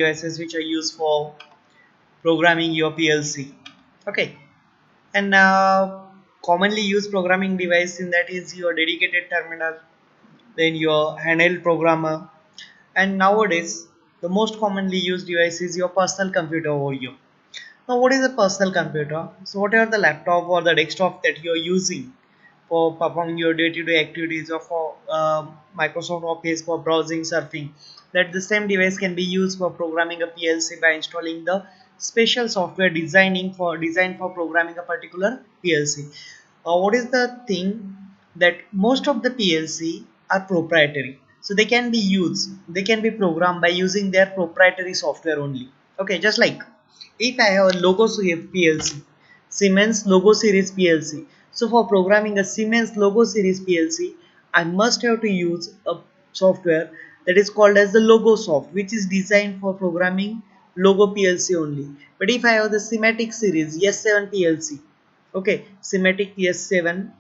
devices which are used for programming your PLC. Okay, and commonly used programming device in that is your dedicated terminal, then your handheld programmer, and nowadays the most commonly used device is your personal computer over here. Now, what is a personal computer? So, whatever the laptop or the desktop that you are using for performing your day-to-day activities or for Microsoft Office for browsing, surfing, that the same device can be used for programming a PLC by installing the special software designed for programming a particular PLC. What is the thing that most of the PLC are proprietary, so they can be programmed by using their proprietary software only. Okay, just like if I have a logo series PLC, Siemens logo series PLC. So for programming a Siemens logo series PLC, I must have to use a software that is called as the Logo Soft, which is designed for programming logo PLC only. But if I have the Sematic series S7 PLC, okay, Sematic S7,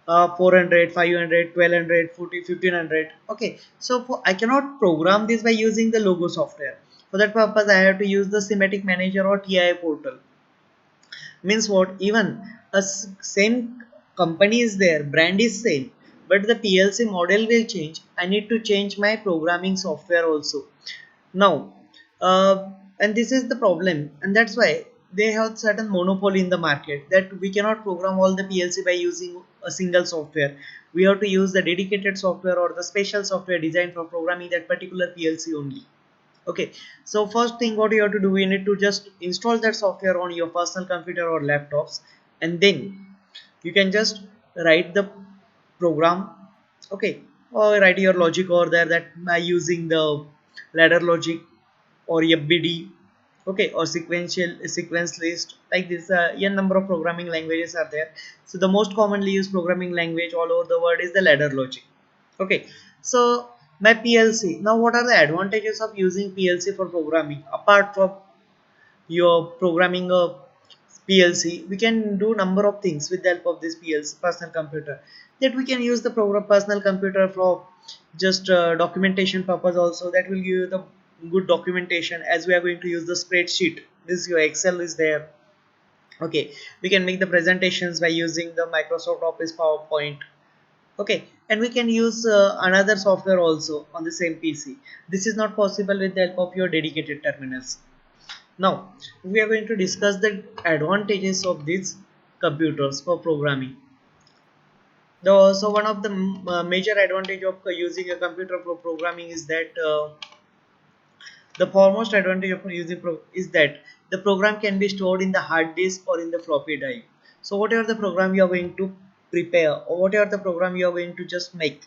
400, 500, 1200, 40, 1500. Okay, so I cannot program this by using the logo software. For that purpose, I have to use the Sematic Manager or TIA portal. Means what? Even same company is there, brand is same, but the PLC model will change. I need to change my programming software also. Now, and this is the problem, and that's why they have certain monopoly in the market that we cannot program all the PLC by using a single software. We have to use the dedicated software or the special software designed for programming that particular PLC only. Okay, so first thing what you have to do, you need to just install that software on your personal computer or laptops, and then you can just write the program. Okay, or write your logic over there that by using the ladder logic or FBD, okay, or sequence list, like this. N number of programming languages are there. So the most commonly used programming language all over the world is the ladder logic. Okay, so my PLC. Now, what are the advantages of using PLC for programming? Apart from your programming a PLC, we can do number of things with the help of this PLC personal computer. That we can use the program personal computer for just documentation purpose also. That will give you the good documentation, as we are going to use the spreadsheet. This your Excel is there. Okay, we can make the presentations by using the Microsoft Office PowerPoint. Okay, and we can use another software also on the same PC. This is not possible with the help of your dedicated terminals. Now we are going to discuss the advantages of these computers for programming. So one of the major advantage of using a computer for programming is that the foremost advantage of using is that the program can be stored in the hard disk or in the floppy drive. So whatever the program you are going to prepare, or whatever the program you are going to just make,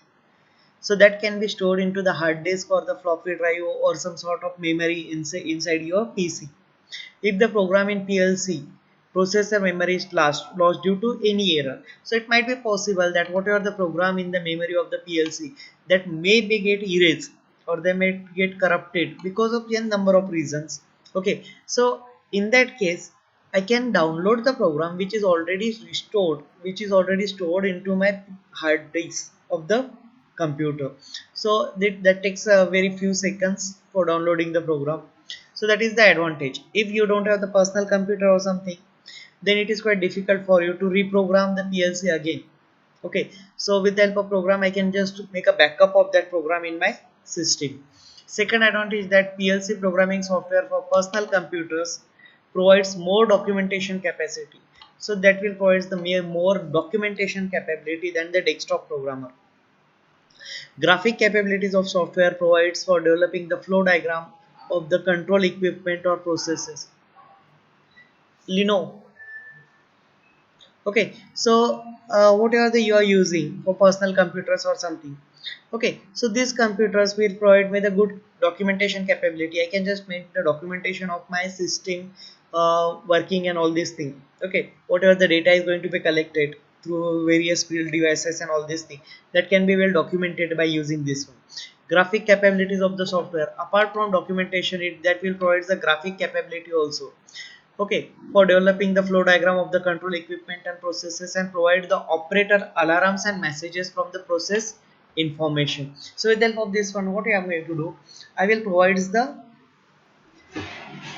so that can be stored into the hard disk or the floppy drive or some sort of memory inside your PC. If the program in PLC processor memory is lost due to any error, so it might be possible that whatever the program in the memory of the PLC, that may be get erased or they may get corrupted because of n number of reasons. Okay, so in that case, I can download the program which is already stored into my hard disk of the computer. So that takes a very few seconds for downloading the program. So that is the advantage. If you don't have the personal computer or something, then it is quite difficult for you to reprogram the PLC again. Okay, so with the help of program, I can just make a backup of that program in my system. Second advantage, that PLC programming software for personal computers provides more documentation capacity. So that will provide the more documentation capability than the desktop programmer. Graphic capabilities of software provides for developing the flow diagram of the control equipment or processes. Lino. Okay, so whatever the you are using for personal computers or something. Okay, so these computers will provide me the good documentation capability. I can just make the documentation of my system working and all these things. Okay, whatever the data is going to be collected through various field devices and all these things, that can be well documented by using this one. Graphic capabilities of the software, apart from documentation, it that will provide the graphic capability also. Okay, for developing the flow diagram of the control equipment and processes, and provide the operator alarms and messages from the process information. So with the help of this one, what I am going to do, I will provide the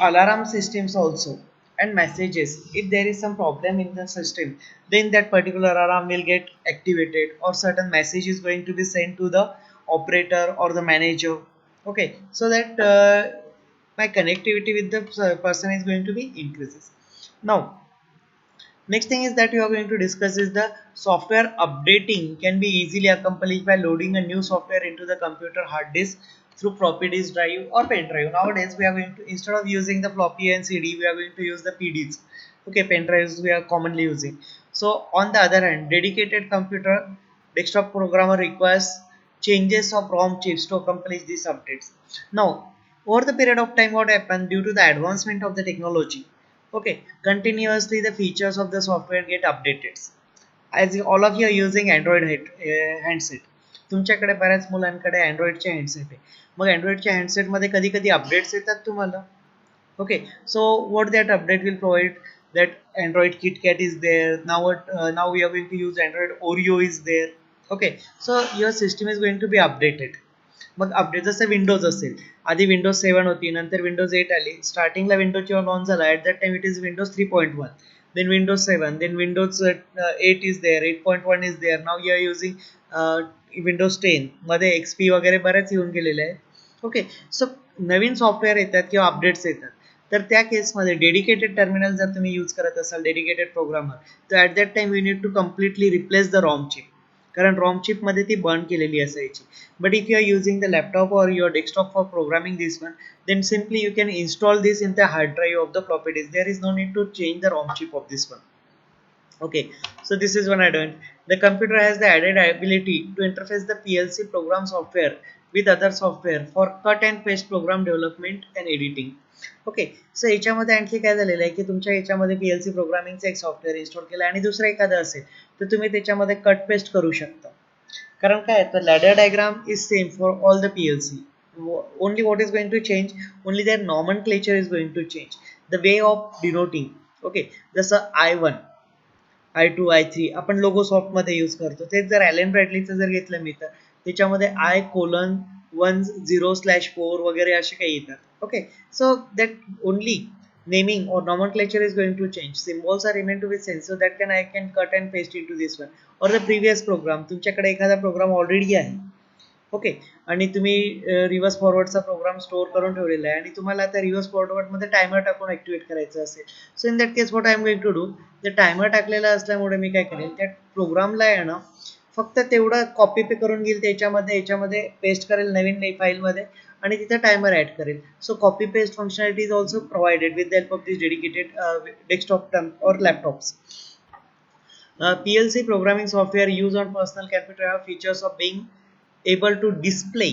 alarm systems also and messages. If there is some problem in the system, then that particular alarm will get activated or certain message is going to be sent to the operator or the manager. Okay, so that my connectivity with the person is going to be increases. Now next thing is that you are going to discuss is the software updating can be easily accomplished by loading a new software into the computer hard disk through floppy disk drive or pen drive. Nowadays we are going to, instead of using the floppy and CD, we are going to use the PDs. Okay, pen drives we are commonly using. So on the other hand, dedicated computer desktop programmer requires changes of ROM chips to accomplish these updates. Now, over the period of time, what happened due to the advancement of the technology? Okay, continuously the features of the software get updated. As all of you are using Android handset, तुमच्याकडे बऱ्याच मुलांकडे अँड्रॉइडचे handset आहे. मग अँड्रॉइडच्या हँडसेटमध्ये कधी कधी updates येतात तुम्हाला. Okay, so what that update will provide, that Android KitKat is there now. Now we are going to use Android Oreo is there. Okay, so your system is going to be updated. Mug update जसं Windows असेल, आधी Windows 7 होती, नंतर Windows 8 आली. स्टार्टिंगला Windows जेव्हा launch झाला at that time it is Windows 3.1, then Windows 7, then Windows 8 is there, 8.1 is there. Now you are using Windows 10 मध्ये XP वगैरे बऱ्याच येऊन गेलेले आहे. ओके, सो नवीन सॉफ्टवेअर येतात किंवा अपडेट्स येतात, तर त्या केसमध्ये डेडिकेटेड टर्मिनल जर तुम्ही यूज करत असाल, डेडिकेटेड प्रोग्रामर, तर at that time you need to completely replace the ROM chip, कारण रॉम चिपमध्ये ती बर्न केलेली असायची. But if you are using the laptop or your desktop for programming this one, then simply you can install this in the hard drive of the floppy disk. There is no need to change the ROM chip of this one. Okay, so this is one advantage. The computer has the added ability to interface the PLC program software with other software for cut and paste program development and editing. Okay, so याच्यामध्ये आणखी काय झालेलं आहे की तुमच्या याच्यामध्ये PLC प्रोग्रामिंगचं एक software install केलं आणि दुसरं एखादं असेल तर तुम्ही त्याच्यामध्ये कट पेस्ट करू शकता. कारण काय तर ladder diagram is same for all the PLC. Only what is going to change, only their nomenclature is going to change, the way of denoting. Okay, जसं I1, I2, I3 आपण लोगो soft मध्ये use करतो. तेच जर Allen ब्रॅडलीचं जर घेतलं मी तर त्याच्यामध्ये I:10/4 वगैरे असे काही येतात. Okay, so that only naming or nomenclature is going to change. Symbols are remain to be same, so that I can cut and paste into this one or the previous program. तुमच्याकडे एखादा programme already आहे. Okay, आणि तुम्ही reverse फॉरवर्डचा programme store करून ठेवलेला आहे आणि तुम्हाला आता रिव्हर्स फॉरवर्डमध्ये टायमर टाकून ॲक्टिवेट करायचं असेल, so in that case what I am going to do, ते टायमर टाकलेला असल्यामुळे मी काय करेल, त्या प्रोग्रामला आहे ना फक्त तेवढं कॉपी पे करून घेईल, याच्यामध्ये पेस्ट करेल नवीन फाईलमध्ये आणि तिथे टायमर ॲड करेल. सो copy paste functionality is also provided with the help of this dedicated desktop और laptops. PLC programming software used on personal computer have features of being able to display.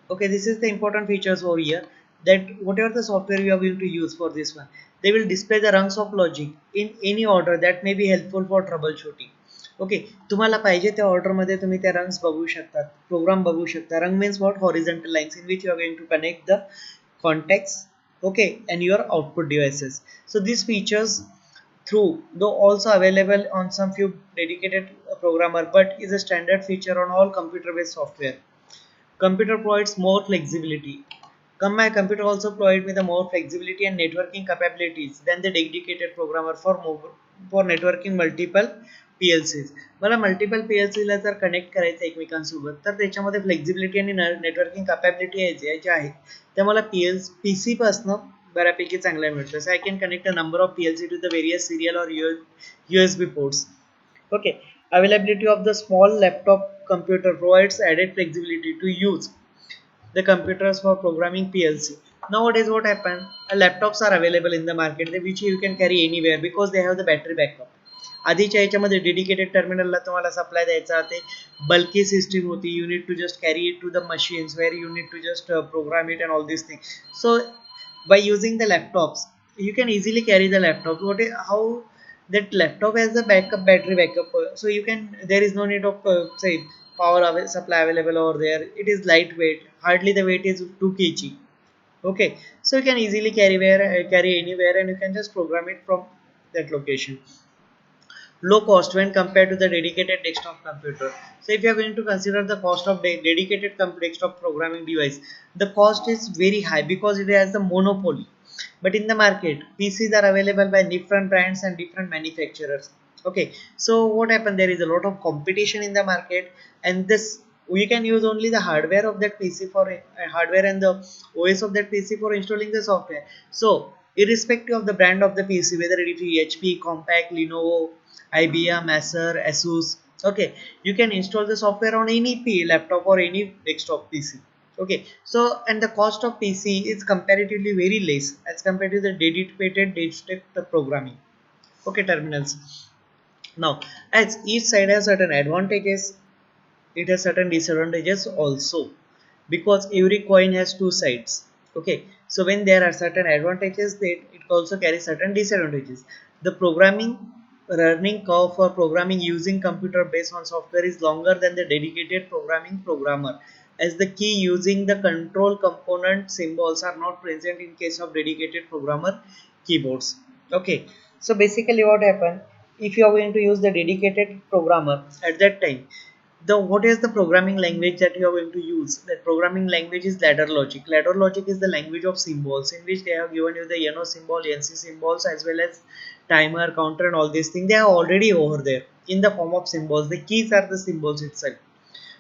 Okay, this is the important features over here, that whatever the software you are going to use for this one, they will display the rungs of logic in any order that may be helpful for troubleshooting. Okay, तुम्हाला पाहिजे त्या ऑर्डरमध्ये तुम्ही त्या rungs बघू शकता, programme बघू शकता. Rung means what, horizontal lines in which you are going to connect the contacts, okay, and your output devices. So these features through though also available on some few dedicated programmer, but is a standard feature on all computer based software. Computer provides more flexibility. My computer also provides me the more flexibility and networking capabilities than the dedicated programmer for networking multiple PLCs. मला multiple PLC ला जर connect करायचं एकमेकांसोबत तर त्याच्यामध्ये flexibility आणि networking capability ज्या आहेत त्या मला PC पासनं बऱ्यापैकी चांगल्या मिळतं. So I can connect a number of PLC to the various serial or USB ports. Okay, availability of the small laptop computer provides added flexibility to use the computers for programming PLC. Nowadays what happened, laptops are available in the market which you can carry anywhere because they have the battery backup. आधीच्या याच्यामध्ये dedicated टर्मिनलला तुम्हाला supply द्यायचा, ते bulky system होती. You need to just carry it to the machines where you need to just program it and all this thing. So by using the laptops you can easily carry the laptop. How that laptop has a backup battery backup, so you can, there is no need of say power supply available over there. It is lightweight, hardly the weight is 2 kg. Okay, so you can easily carry anywhere and you can just program it from that location. Low cost when compared to the dedicated desktop computer. So if you are going to consider the cost of dedicated desktop programming device, the cost is very high because it has the monopoly. but in the market PCs are available by different brands and different manufacturers. Okay, so what happened, there is a lot of competition in the market, and this we can use only the hardware of that PC for hardware and the OS of that PC for installing the software. So irrespective of the brand of the PC, whether it is HP, Compaq, Lenovo, IBM, Acer, Asus, okay, you can install the software on any laptop or any desktop PC. Okay, so and the cost of PC is comparatively very less as compared to the dedicated desktop programming, okay, terminals. Now, as each side has certain advantages, it has certain disadvantages also, because every coin has two sides. Okay, so when there are certain advantages, it also carries certain disadvantages. The programming learning curve for programming using computer based on software is longer than the dedicated programming programmer, as the key using the control component symbols are not present in case of dedicated programmer keyboards. Okay, so basically what happened, if you are going to use the dedicated programmer at that time, the what is the programming language that you are going to use? That programming language is ladder logic. Ladder logic is the language of symbols, in which they have given you the symbol, NC symbols, as well as timer, counter, and all these things. They are already over there in the form of symbols. The keys are the symbols itself.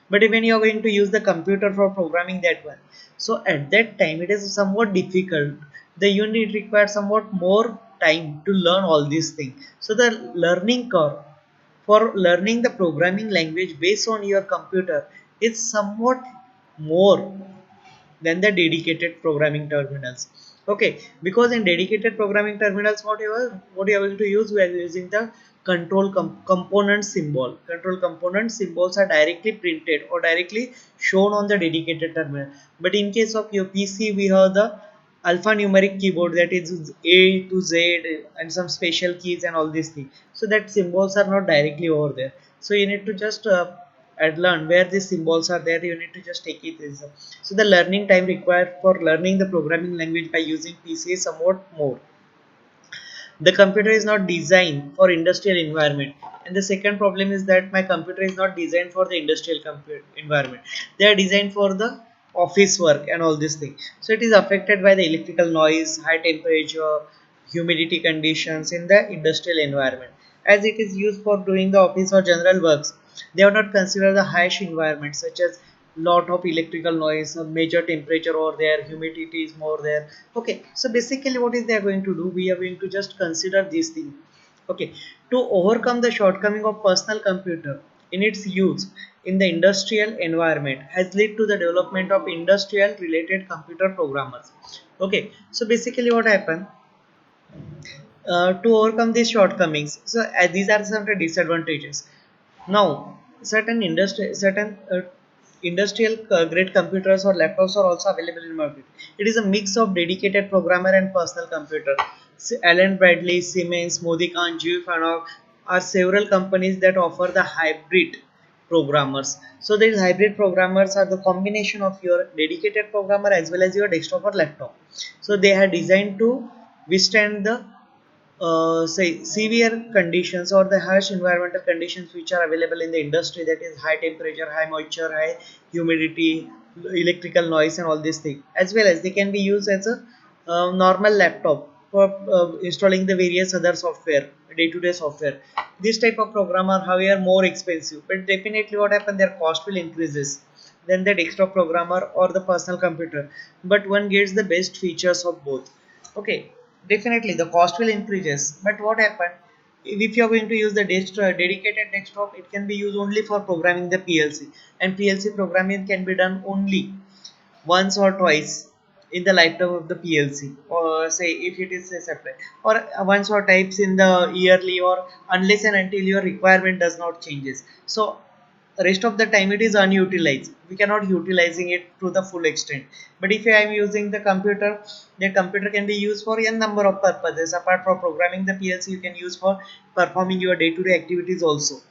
But when you are going to use the computer for programming that one, so at that time it is somewhat difficult. The unit requires somewhat more time to learn all these things. So the learning curve for learning the programming language based on your computer is somewhat more than the dedicated programming terminals. Okay, because in dedicated programming terminals, what you are going to use, we are using the component symbol. Control component symbols are directly printed or directly shown on the dedicated terminal. But in case of your PC, we have the alphanumeric keyboard, that is A to Z and some special keys and all these things. So that symbols are not directly over there. So you need to just learn where these symbols are there. You need to just take it as so the learning time required for learning the programming language by using PC is somewhat more. The computer is not designed for industrial environment, and the second problem is that my computer is not designed for the industrial environment. They are designed for the office work and all these things. So it is affected by the electrical noise, high temperature, humidity conditions in the industrial environment. As it is used for doing the office or general works, they have not considered the harsh environment such as lot of electrical noise, a major temperature over there, humidity is more there. Okay, so basically what is they are going to do, we are going to just consider these things. Okay, to overcome the shortcoming of personal computer in its use in the industrial environment has led to the development of industrial related computer programmers. Okay, so basically what happened, to overcome these shortcomings, so these are some disadvantages. Now, certain industrial grade computers or laptops are also available in market. It is a mix of dedicated programmer and personal computer. Allen Bradley, Siemens, Modica, and Fanuc are several companies that offer the hybrid programmers. So these hybrid programmers are the combination of your dedicated programmer as well as your desktop or laptop. So they are designed to withstand the say severe conditions or the harsh environmental conditions which are available in the industry, that is high temperature, high moisture, high humidity, electrical noise, and all these things. As well as they can be used as a normal laptop for installing the various other software, day-to-day software. This type of program are however more expensive, but definitely what happen, their cost will increases than the desktop programmer or the personal computer, but one gets the best features of both. Okay, definitely the cost will increases, but what happened, if you are going to use the dedicated desktop, it can be used only for programming the PLC, and PLC programming can be done only once or twice in the lifetime of the PLC, or say if it is a separate, or once or twice in the yearly, or unless and until your requirement does not changes. So rest of the time it is unutilized, we cannot utilizing it to the full extent. But if I am using the computer, the computer can be used for n number of purposes. Apart from programming the PLC, you can use for performing your day-to-day activities also.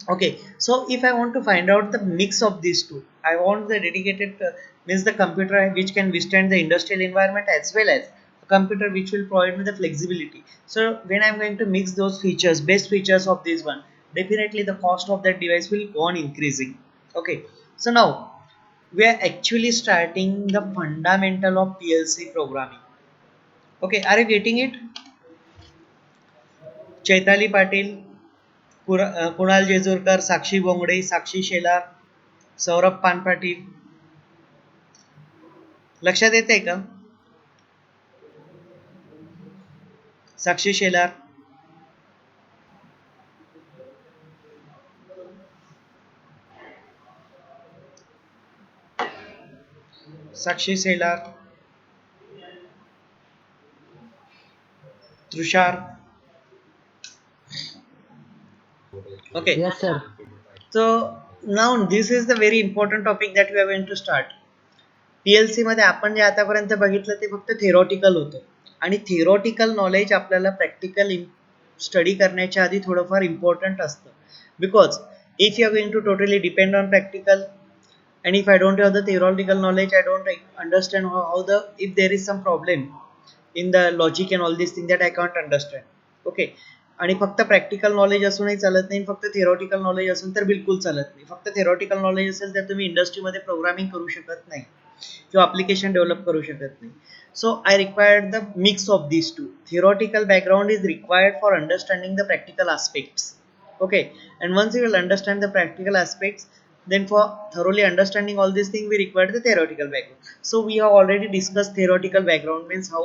Okay, so if I want to find out the mix of these two, I want the dedicated means the computer which can withstand the industrial environment, as well as a computer which will provide me the flexibility. So when I'm going to mix those features, best features of this one, definitely the cost of that device will go on increasing. Okay, so now we are actually starting the fundamental of PLC programming. Okay, are you getting it? Chaitali Patil, Kunal Jejurkar, Sakshi Bongade, Sakshi Shelar, Saurabh Panpatil. लक्षात येते का? साक्षी शेलार, साक्षी Shelar, Tushar. Okay. Yes, sir. So now this is the very important topic that we are going to start. PLC मध्ये आपण जे आतापर्यंत बघितलं ते फक्त theoretical होतं आणि थेरॉटिकल नॉलेज आपल्याला प्रॅक्टिकल स्टडी करण्याच्या आधी थोडंफार इम्पॉर्टंट असतं. Because if you are going to totally depend on practical and if I don't have the theoretical knowledge, I don't understand how the if there is some problem in the logic and all these things that I can't understand. Okay. आणि फक्त practical knowledge असूनही चालत नाही, फक्त theoretical knowledge असून तर बिलकुल चालत नाही. फक्त थिअरॉटिकल नॉलेज असेल तर तुम्ही इंडस्ट्रीमध्ये प्रोग्रामिंग करू शकत नाही किंवा अप्लिकेशन डेव्हलप करू शकत नाही. So I required the mix of these two. Theoretical background is required for understanding the practical aspects. Okay, and once you will understand the practical aspects, then for thoroughly understanding all these things we require the theoretical background. So we have already discussed theoretical background means how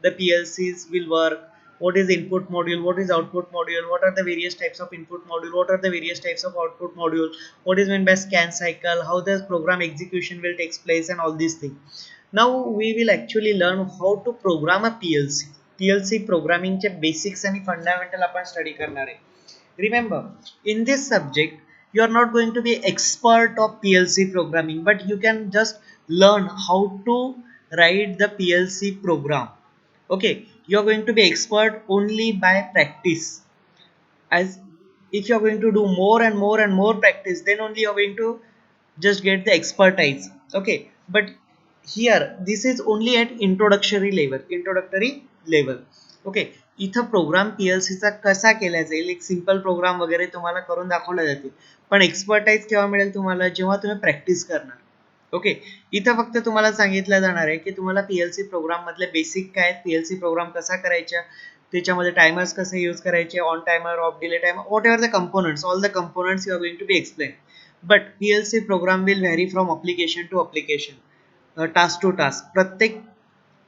the PLCs will work, what is input module, what is output module, what are the various types of input module, what are the various types of output module, what is meant by scan cycle, how the program execution will take place and all these things. Now we will actually learn how to program a PLC. PLC programming चे basics आणि fundamental आपण study करणार आहे. Remember, in this subject you are not going to be expert of PLC programming, but you can just learn how to write the PLC program. Okay, you are going to be expert only by practice. As if you are going to do more and more and more practice, then only you are going to just get the expertise. Okay, but here this is only at introductory level. Okay, इथं programme पीएलसीचा कसा केला जाईल, एक simple programme वगैरे तुम्हाला करून दाखवला जातील, पण एक्सपर्टाईज केव्हा मिळेल तुम्हाला, जेव्हा तुम्ही प्रॅक्टिस करणार. ओके, इथं फक्त तुम्हाला सांगितलं जाणार आहे की तुम्हाला पीएलसी प्रोग्राम मधले बेसिक काय आहेत, पीएलसी प्रोग्राम कसा करायचा, त्याच्यामध्ये टायमर्स कसे यूज करायचे, on timer, off delay timer, whatever the components, all the components you are going to be explain. But PLC program will vary from application to application, task to task. प्रत्येक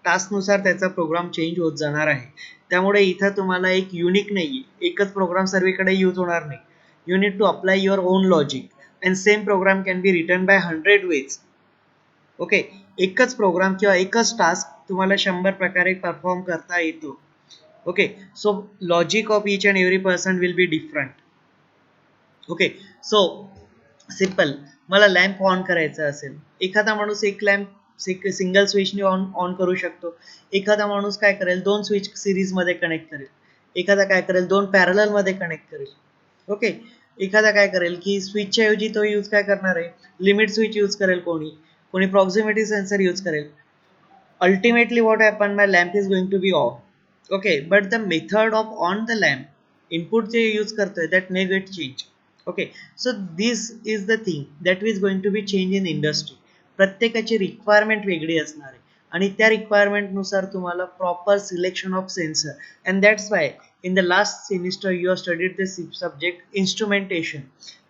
टास्कनुसार त्याचा programme change होत जाणार आहे. त्यामुळे इथं तुम्हाला एक युनिक नाही, एकच प्रोग्राम सर्वीकडे यूज होणार नाही. You need to apply your own logic and same program can be written by 100 ways. Okay, एकच प्रोग्राम किंवा एकच टास्क तुम्हाला 100 प्रकारे परफॉर्म करता येतो. Okay, so logic of each and every person will be different. Okay, so simple, मला lamp on करायचा असेल, एखादा माणूस एक लॅम्प सिंगल स्विचने ऑन ऑन करू शकतो, एखादा माणूस काय करेल दोन स्विच सिरीज मध्ये कनेक्ट करेल, एखादा काय करेल दोन पॅरलल मध्ये कनेक्ट करेल. ओके, एखादा काय करेल की स्विचच्या ऐवजी तो यूज काय करणार आहे, लिमिट स्विच यूज करेल, कोणी कोणी प्रॉक्सिमिटी सेन्सर यूज करेल. Ultimately what happened, my lamp is going to be off. Okay, but the method of on the lamp input J use करतोय that may get change. Okay, so this is the thing that is going to be change in industry. प्रत्येकाची requirement वेगळी असणार आहे आणि त्या requirement नुसार तुम्हाला proper selection of sensor, and that's why in the last semester you are studied the subject instrumentation,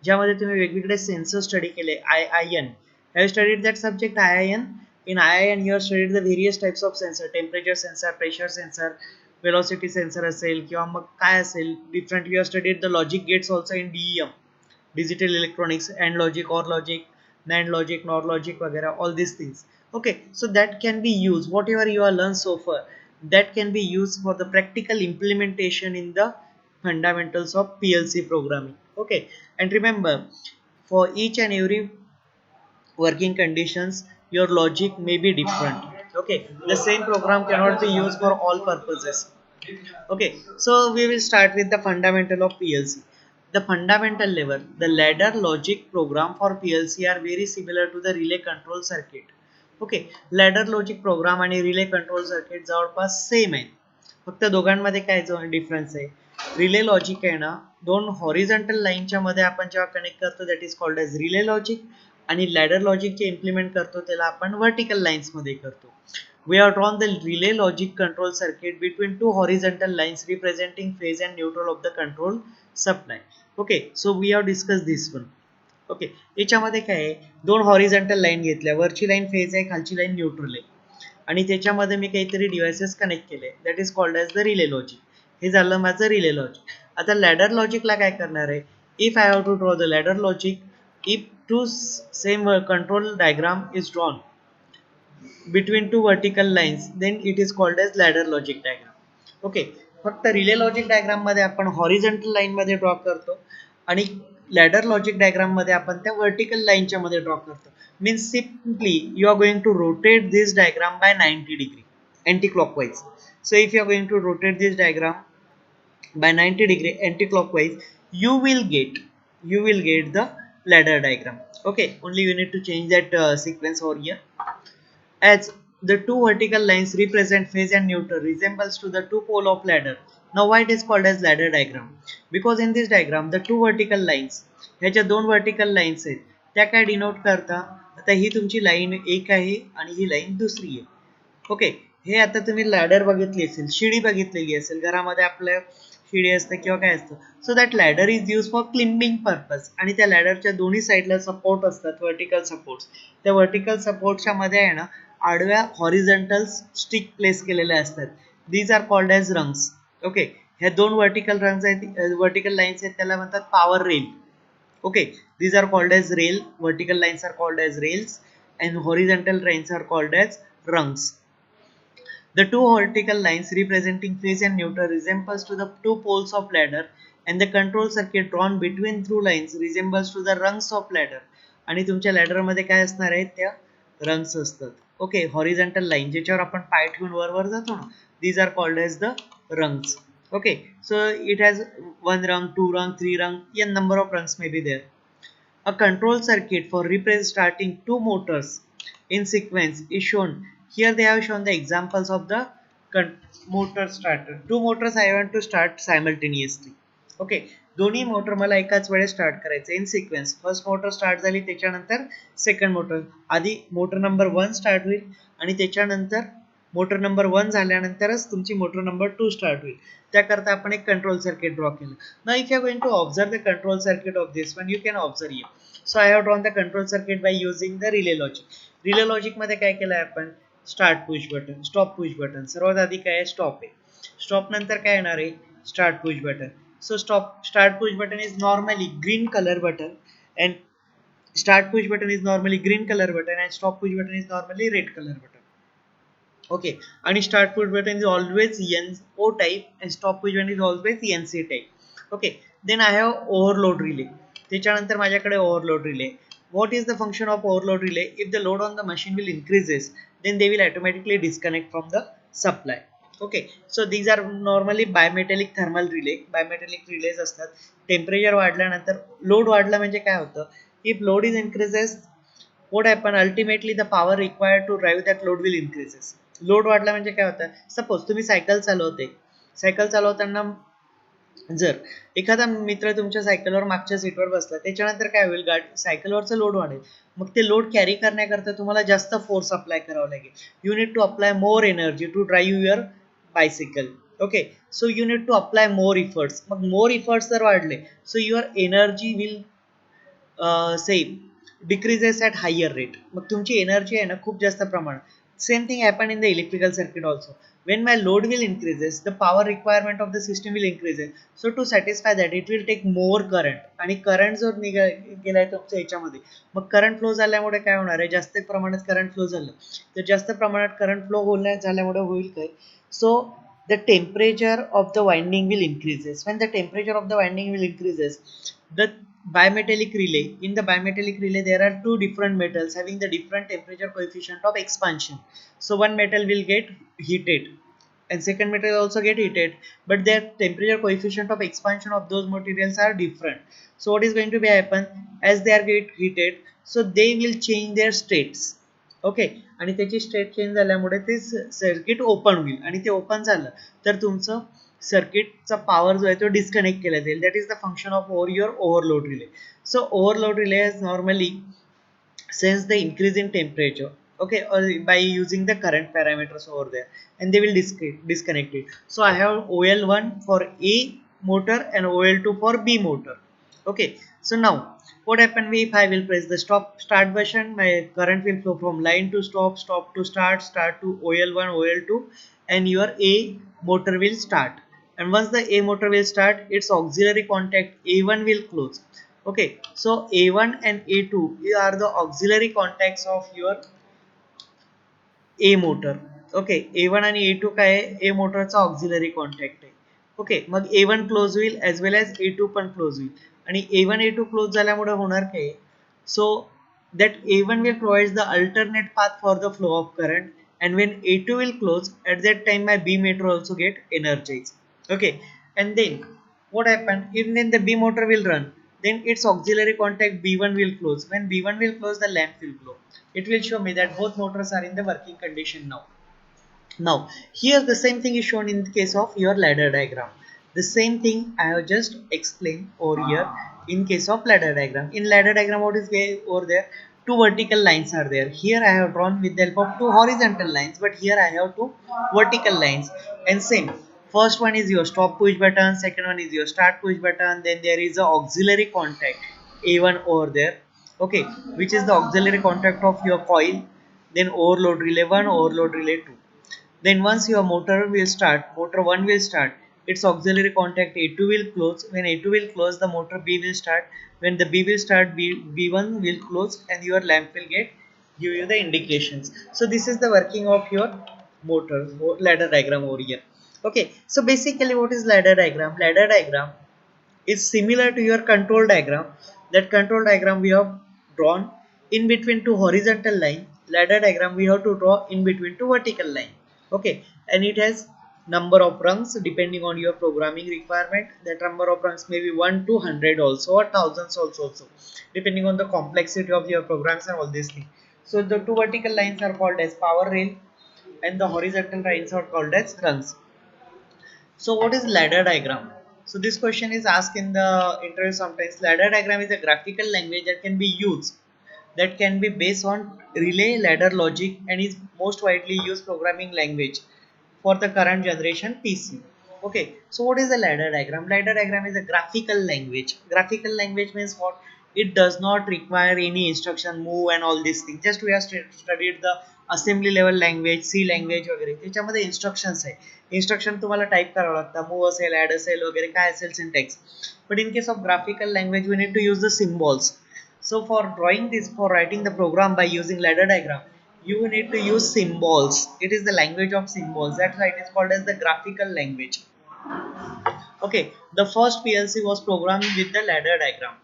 ज्यामध्ये तुम्ही वेगवेगळे सेन्सर स्टडी केले. IIN, have you studied that subject IIN? In IIN you have studied the various types of sensor, temperature sensor, pressure sensor, velocity sensor असेल किंवा मग काय असेल different. You have studied the logic gates also in DEM, digital electronics, and logic, or logic, NAND logic, NOR logic वगैरह, all these things. Okay, so that can be used, whatever you have learned so far, that can be used for the practical implementation in the fundamentals of PLC programming. Okay, and remember, for each and every working conditions your logic may be different. Okay, the same program cannot be used for all purposes. Okay, so we will start with the fundamental of PLC. The fundamental level, the ladder logic program for PLC are very similar to the relay control circuit. Okay, ladder logic program आणि relay control circuit जवळपास same आहे, फक्त दोघांमध्ये काय difference आहे, relay logic आहे ना, दोन हॉरिझॉन्टल लाईनच्या मध्ये आपण जेव्हा कनेक्ट करतो that is called as relay logic, आणि लॅडर लॉजिक जे इम्प्लिमेंट करतो त्याला आपण व्हर्टिकल लाईन्स मध्ये करतो. We have drawn the relay logic control circuit between two horizontal lines representing phase and neutral of the control supply. Okay, so we have discussed this one. Okay, याच्यामध्ये काय आहे, दोन horizontal line घेतल्या, वरची line phase आहे, खालची line neutral आहे, आणि त्याच्यामध्ये मी काहीतरी डिव्हाइसेस कनेक्ट केले, that is called as the relay logic. हे झालं माझं रिले लॉजिक. आता लॅडर लॉजिकला काय करणार आहे, if I have to draw the ladder logic, if two same control diagram is drawn between two vertical lines, then it is called as ladder logic diagram. Okay, फक्त relay logic diagram मध्ये आपण horizontal line मध्ये draw करतो आणि ladder logic diagram मध्ये आपण त्या vertical लाईनच्या मध्ये ड्रॉ करतो. Means simply you are going to rotate this diagram by 90 degree anti clockwise. So if you are going to rotate this diagram by 90 degree anti-clockwise, you will get the ladder diagram. Okay, only you need to change that sequence over here. As the two vertical lines represent phase and neutral resembles to the two pole of ladder. Now why it is called as ladder diagram? Because in this diagram the two vertical lines, ह्याच्या दोन vertical lines आहेत, त्या काय denote करता, आता ही तुमची line एक आहे आणि ही लाईन दुसरी आहे. ओके, हे आता तुम्ही लॅडर बघितली असेल, शिडी बघितलेली असेल, घरामध्ये आपल्या शिडी असते किंवा काय असतं. So that ladder is use for climbing purpose, आणि त्या लॅडरच्या दोन्ही साईडला सपोर्ट असतात, वर्टिकल सपोर्ट्स. त्या वर्टिकल सपोर्टच्या मध्ये आहे ना आडव्या हॉरिझॉन्टल स्टिक प्लेस केलेल्या असतात. These are called as rungs. Okay, ह्या दोन वर्टिकल रंग्स आहेत, वर्टिकल लाईन्स आहेत, त्याला म्हणतात power rail. Okay, these are called as rail, vertical lines are called as rails, and horizontal lines are called as rungs. The two vertical lines representing phase and neutral resembles to the two poles of ladder, and the control circuit drawn between through lines resembles to the rungs of ladder. आणि तुमच्या ladder मध्ये काय असणार आहे, त्या rungs असतात. Okay, horizontal line ज्याच्यावर आपण पाय ठेवून वर जातो ना, these are called as the rungs. Okay, so it has one rung, two rung, three rung, n number of rungs may be there. A control circuit for starting two motors in sequence is shown. Here they have shown the examples of the motor starter. Two motors I want to start simultaneously. Okay, दोन्ही motor मला एकाच वेळेस start करायचं इन sequence. First motor start झाली, त्याच्यानंतर second motor. आधी motor number 1 start होईल आणि त्याच्यानंतर मोटर नंबर 1 झाल्यानंतरच तुमची मोटर नंबर 2 स्टार्ट होईल. त्याकरता आपण एक कंट्रोल सर्किट ड्रॉ केलं. Now if you are going to observe the control circuit of this one, you can observe here. So I have drawn the control circuit by using the relay logic. Relay logic मध्ये काय केलं आहे आपण, start push button, stop push button. सर्वात आधी काय आहे, stop आहे. स्टॉप नंतर काय येणार आहे, start push button. So start push button is normally green color button, and start push button is normally green color button, and stop push button is normally red color button. Okay, and start push button is always NO type, and stop push button is always NC type. Okay, then I have overload relay. त्याच्यानंतर माझ्याकडे overload relay. What is the function of overload relay? If the load on the machine will increases, then they will automatically disconnect from the supply. ओके, so these are normally bimetallic thermal relay. Bimetallic relays असतात. Temperature वाढल्यानंतर load वाढला म्हणजे काय होतं, if load is increases, what happen, ultimately the power required to drive that load will increases. Load वाढला म्हणजे काय होतं, सपोज तुम्ही सायकल चालवते, सायकल चालवताना जर एखादा मित्र तुमच्या सायकलवर मागच्या सीटवर बसला, त्याच्यानंतर काय होईल, गाडी सायकलवरचं लोड वाढेल. मग ते लोड कॅरी करण्याकरता तुम्हाला जास्त फोर्स अप्लाय करावा लागेल. You need to apply more energy to drive your bicycle. Okay, so you need to apply more efforts. मग more efforts जर वाढले, so your energy will say decreases at higher rate. मग तुमची energy आहे ना खूप जास्त प्रमाणात. Same thing happen in the electrical circuit also. when my load will increases, the power requirement of the system will increases. So to satisfy that, it will take more current. आणि current जर गेलाय तुमच्या ह्याच्यामध्ये, मग current flow झाल्यामुळे काय होणार आहे, जास्त प्रमाणात करंट फ्लो झालं तर जास्त प्रमाणात करंट फ्लो झाल्यामुळे होईल काय, so the temperature of the winding will increases. When the temperature of the winding will increases, the bimetallic relay, in the bimetallic relay there are two different metals having the different temperature coefficient of expansion. So one metal will get heated and second metal will also get heated, but their temperature coefficient of expansion of those materials are different. So what is going to be happen, as they are get heated, so they will change their states. Okay, आणि त्याची state change झाल्यामुळे ते circuit open होईल, आणि ते open झालं तर तुमचं सर्किटचा पॉवर जो आहे तो डिस्कनेक्ट केला जाईल. That is the function of your overload relay. So overload relay is normally sense the increase in temperature. okay, or by using the current parameters over there, and they will disconnect it. So I have OL1 for A motor and OL2 for B motor. Okay, so now what happened if I will press the start button, my current will flow from line to stop, stop to start, start to OL1, OL2, and your A motor will start. And once the A motor will start, its auxiliary contact A1 will close. Okay, so A1 and A2 are the auxiliary contacts of your A motor. Okay, A1 आणि A2 काय आहे, A मोटरचा auxiliary contact आहे. Okay, मग A1 close होईल as well as A2 पण close होईल. आणि A1 A2 close झाल्यामुळे होणार काय, सो that A1 will provide the alternate path for the flow of current, and when A2 will close, at that time my B motor also get energized. Okay, and then what happened, even then the B motor will run, then its auxiliary contact B1 will close. When B1 will close, the lamp will glow. It will show me that both motors are in the working condition now. Now, here the same thing is shown in the case of your ladder diagram. The same thing I have just explained over here in case of ladder diagram. In ladder diagram, what is over there? Two vertical lines are there. Here I have drawn with the help of two horizontal lines, but here I have two vertical lines. And same, first one is your stop push button, second one is your start push button, then there is a auxiliary contact A1 over there, okay, which is the auxiliary contact of your coil, then overload relay 1, overload relay 2. Then once your motor will start, motor 1 will start, its auxiliary contact A2 will close. When A2 will close, the motor B will start. When the B will start, B1 will close, and your lamp will give you the indications. So this is the working of your motor ladder diagram over here. Okay, so basically what is ladder diagram? Ladder diagram is similar to your control diagram. That control diagram we have drawn in between two horizontal line. Ladder diagram we have to draw in between two vertical line. Okay, and it has number of rungs depending on your programming requirement. That number of rungs may be 1 to 100 also, or thousands also, depending on the complexity of your programs and all these things. So the two vertical lines are called as power rail, and the horizontal lines are called as rungs. So what is ladder diagram? So this question is asked in the interview sometimes. Ladder diagram is a graphical language that can be used, that can be based on relay ladder logic, and is most widely used programming language for the current generation PC. Okay, so what is a ladder diagram? Ladder diagram is a graphical language. Graphical language means what? It does not require any instruction move and all these things. Just we have studied the assembly level language, C language वगैरे, त्याच्यामध्ये instructions आहे. Instruction तुम्हाला type करावं लागतं, move असेल, add असेल वगैरे काय असेल syntax. But in case of graphical language, we need to use the symbols. So for drawing this, for writing the program by using ladder diagram, you need to use symbols. It is the language of symbols. That's why it is called as the graphical language. Okay, the first PLC was programmed with the ladder diagram.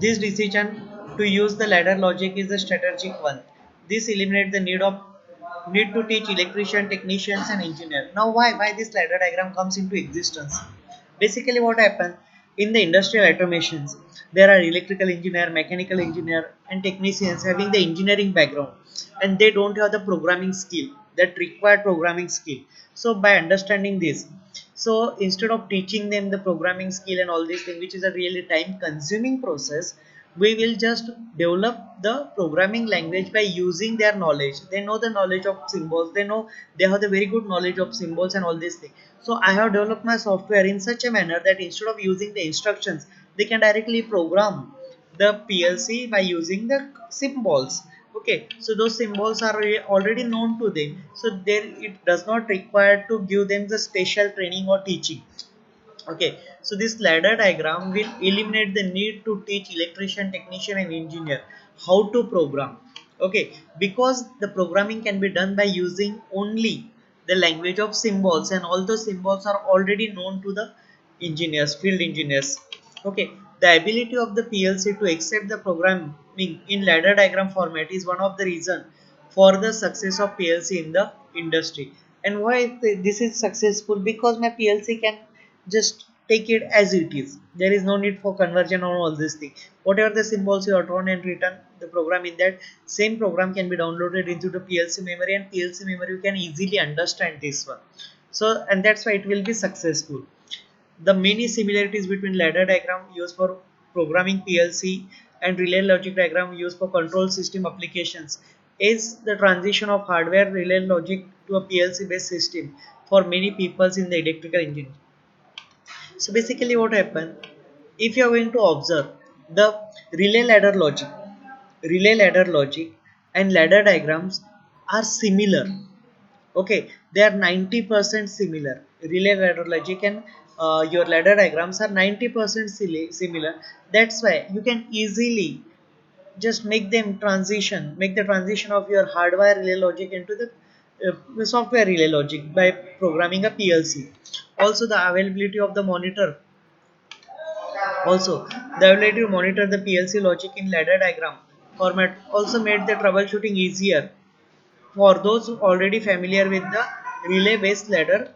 This decision to use the ladder logic is a strategic one. This eliminates the need to teach electrician, technicians, and engineer. Now, why this ladder diagram comes into existence? Basically, what happened in the industrial automations, there are electrical engineer, mechanical engineer, and technicians having the engineering background, and they don't have the programming skill that required programming skill. So, by understanding this, so instead of teaching them the programming skill and all these things, which is a really time consuming process, we will just develop the programming language by using their knowledge. They know the knowledge of symbols, they have the very good knowledge of symbols and all these things. So I have developed my software in such a manner that instead of using the instructions, they can directly program the PLC by using the symbols. Okay, so those symbols are already known to them, so there it does not require to give them the special training or teaching. Okay, so this ladder diagram will eliminate the need to teach electrician, technician, and engineer how to program. Okay, because the programming can be done by using only the language of symbols, and all those symbols are already known to the engineers, field engineers. Okay, the ability of the PLC to accept the programming in ladder diagram format is one of the reason for the success of PLC in the industry. And why this is successful? Because my PLC can just take it as it is. There is no need for conversion on all this thing. Whatever the symbols you are drawn and written, the program in that same program can be downloaded into the PLC memory, and PLC memory you can easily understand this one. So, and that's why it will be successful. The many similarities between ladder diagram used for programming PLC and relay logic diagram used for control system applications is the transition of hardware relay logic to a PLC based system for many peoples in the electrical engineering. So basically what happened, if you are going to observe the relay ladder logic, relay ladder logic and ladder diagrams are similar. Okay, they are 90% similar. Relay ladder logic and your ladder diagrams are 90% similar. That's why you can easily just make the transition of your hardware relay logic into the software relay logic by programming a PLC. Also, the availability of the monitor also, the ability to monitor the PLC logic in ladder diagram format also made the troubleshooting easier for those already familiar with the relay based ladder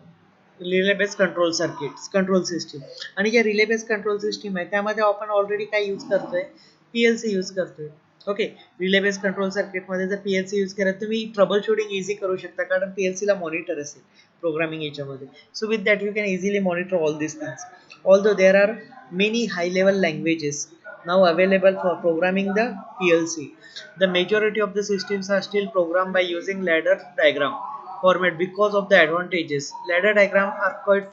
relay based control circuits control system. आणि जे relay based control system आहे त्यामध्ये आपण already काय use करतोय, PLC use करतोय. Okay, relay based control circuit मध्ये जर PLC use केला तुम्ही ट्रबल शूटिंग इझी करू शकता कारण पीएलसी ला मॉनिटर असेल प्रोग्रामिंग याच्यामध्ये. So with that you can easily monitor all this things. Although there are many high level languages now available for programming the PLC, the majority of the systems are still programmed by using ladder diagram format because of the advantages. Ladder diagrams are quite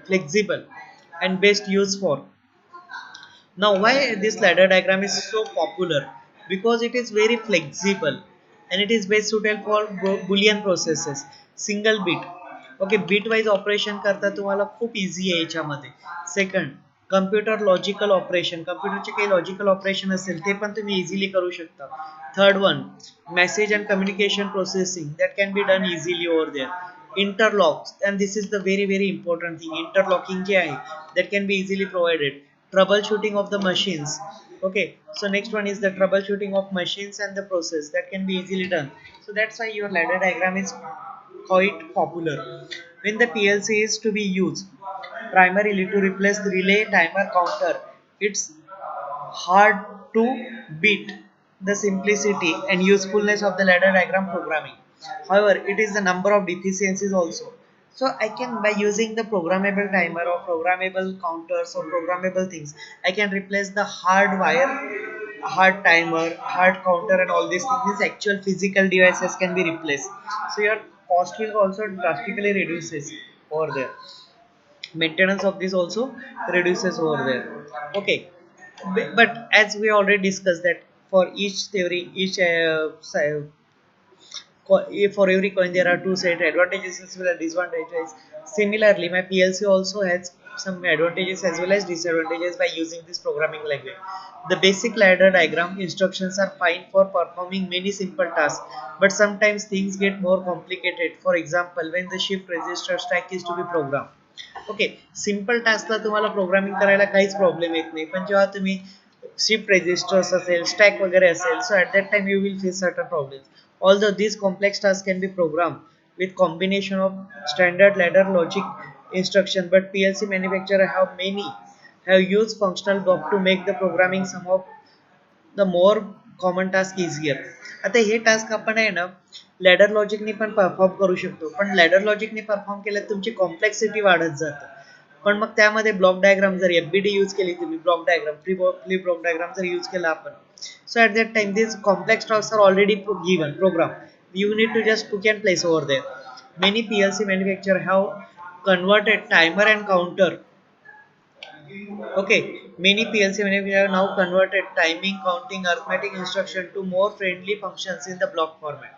flexible and best used for. Now, why this ladder diagram is so popular? Because it is very flexible and it is best suited for boolean processes. Single bit. Okay, bitwise operation करता तुम्हाला खूप easy आहे याच्यामध्ये. Second, computer logical operation. कम्प्युटरचे काही logical operation असेल ते पण तुम्ही इझिली करू शकता. Third one, message and communication processing that can be done easily over there. Interlocks, and this is the very important thing. Interlocking जे आहे that can be easily provided. Troubleshooting of the machines. Okay, so next one is the troubleshooting of machines and the process that can be easily done. So that's why your ladder diagram is quite popular. When the PLC is to be used primarily to replace the relay timer counter, it's hard to beat the simplicity and usefulness of the ladder diagram programming. However, it is the number of deficiencies also. So I can, by using the programmable timer or programmable counters or programmable things, I can replace the hard wire, hard timer, hard counter and all these things. These actual physical devices can be replaced. So your cost will also drastically reduces over there. Maintenance of this also reduces over there. Okay, but as we already discussed that for each theory, each for every coin there are two set advantages as well as disadvantages. Similarly, my PLC also has some advantages as well as disadvantages by using this programming language. The basic ladder diagram instructions are fine for performing many simple tasks, but sometimes things get more complicated. For example, when the shift register stack is to be programmed. Okay, simple टास्कला तुम्हाला programming करायला काहीच problem येत नाही, पण जेव्हा तुम्ही shift resistors असेल स्टॅक वगैरे असेल, so at that time you will face certain problems. Although these complex tasks can be programmed with combination of standard ladder logic instruction, but PLC manufacturer have used functional block to make the programming some of the more common task easier. आता हे task आपण आहे ना ladder लॉजिकने पण perform करू शकतो, पण ladder लॉजिकने perform केल्यात तुमची कॉम्प्लेक्सिटी वाढत जाते. पण मग त्यामध्ये ब्लॉक डायग्राम जर एफबीडी यूज केली तुम्ही, ब्लॉक डायग्राम फ्ली ब्लॉक डायग्राम जर यूज केला आपण, so at that time these complex tasks are already given program, you need to just pick and place over there. Many PLC manufacturer have converted timer and counter. Okay, many PLC manufacturers have now converted timing, counting, arithmetic instruction to more friendly functions in the block format.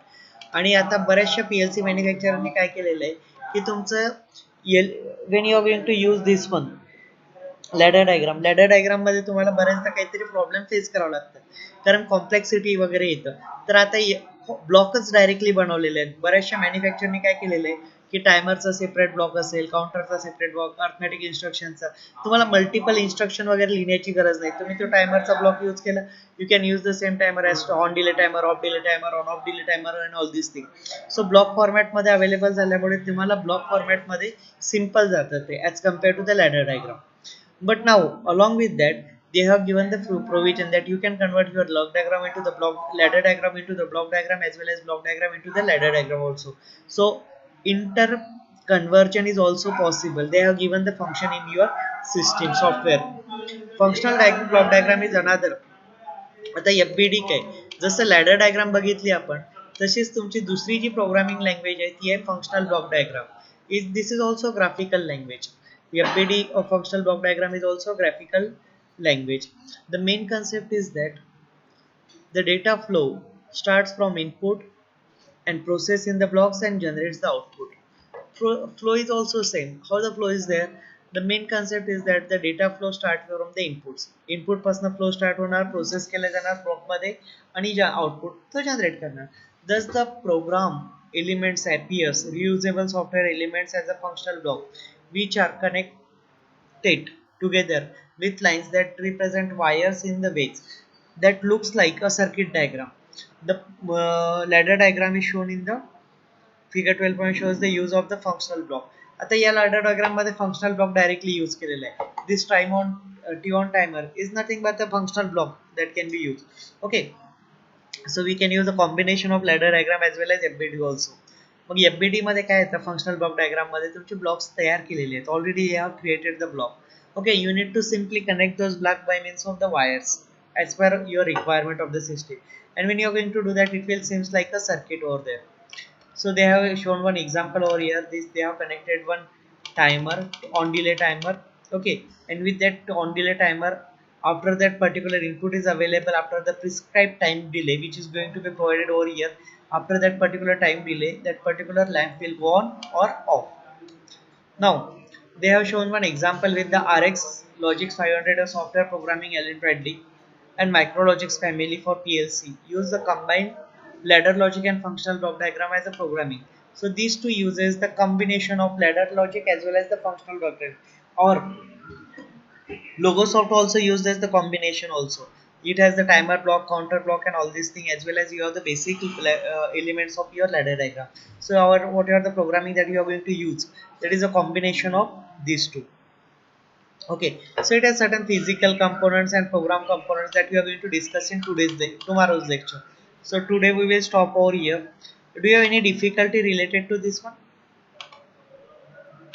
आणि आता बऱ्याचशा PLC मॅन्युफॅक्चररने काय केलेलं आहे की तुमचं when you are going to use this one ladder diagram मध्ये तुम्हाला बऱ्याचदा काहीतरी प्रॉब्लेम फेस करावं लागतं कारण कॉम्प्लेक्सिटी वगैरे येतं. तर आता ब्लॉकच डायरेक्टली बनवलेले आहेत. बऱ्याचशा मॅन्युफॅक्चरने काय केलेलं आहे की टायमरचा सेपरेट ब्लॉक असेल, काउंटरचा सेपरेट ब्लॉक, अर्थमॅटिक इन्स्ट्रक्शनचा, तुम्हाला मल्टिपल इन्स्ट्रक्शन वगैरे लिहिण्याची गरज नाही. तुम्ही तो टायमरचा ब्लॉक यूज केला, you can use the same timer as on delay timer, off delay timer, on off delay timer and all this thing. So block फॉर्मॅटमध्ये अवेलेबल झाल्यामुळे तुम्हाला ब्लॉक फॉर्मॅटमध्ये सिम्पल जातं ते as compare to the ladder diagram. But now, along with that, they have given the provision that you can convert your log diagram into the block ladder diagram into the block diagram as well as block diagram into the ladder diagram also. So inter conversion is also possible. They have given the function in your system software. Functional block diagram is another. आता FBD काय, जसं ladder diagram बघितली आपण तशीच तुमची दुसरी जी programming language आहे ती आहे functional block diagram is this is also graphical language FBD or functional block diagram is also graphical language. The main concept is that the data flow starts from input and process in the blocks and generates the output. Flow is also same. How the flow is there? The main concept is that the data flow starts from the inputs. Input पासून flow start होणार, process केला जाणार block मध्ये आणि ज्या output तो generate करणार. Thus the program elements appears reusable software elements as a functional block which are connected together with lines that represent wires in the ways that looks like a circuit diagram. The ladder diagram is shown in the figure 12 shows the use of the functional block. आता या ladder diagram मध्ये functional block directly use केलेला आहे. This T-on timer is nothing but a functional block that can be used. Okay, so we can use a combination of ladder diagram as well as FBD also. Mug FBD मध्ये काय येतं functional block diagram मध्ये तुमचे blocks तयार केलेले आहेत. Already you have created the block. Okay, you need to simply connect those block by means of the wires as per your requirement of the system. And when you are going to do that, it will seems like a circuit over there. So they have shown one example over here. This they have connected one timer, on delay timer. Okay, and with that on delay timer, after that particular input is available, after the prescribed time delay which is going to be provided over here, after that particular time delay, that particular lamp will go on or off. Now they have shown one example with the RX Logix 500 a software programming Allen Bradley and Micrologix family for PLC. Use the combined ladder logic and functional block diagram as a programming. So these two uses the combination of ladder logic as well as the functional block diagram. Or Logosoft also used as the combination also. It has the timer block, counter block, and all these things as well as you have the basic elements of your ladder diagram. So our what are the programming that you are going to use? That is a combination of these two. Okay, so it has certain physical components and program components that we are going to discuss in tomorrow's lecture. So today we will stop over here. Do you have any difficulty related to this one?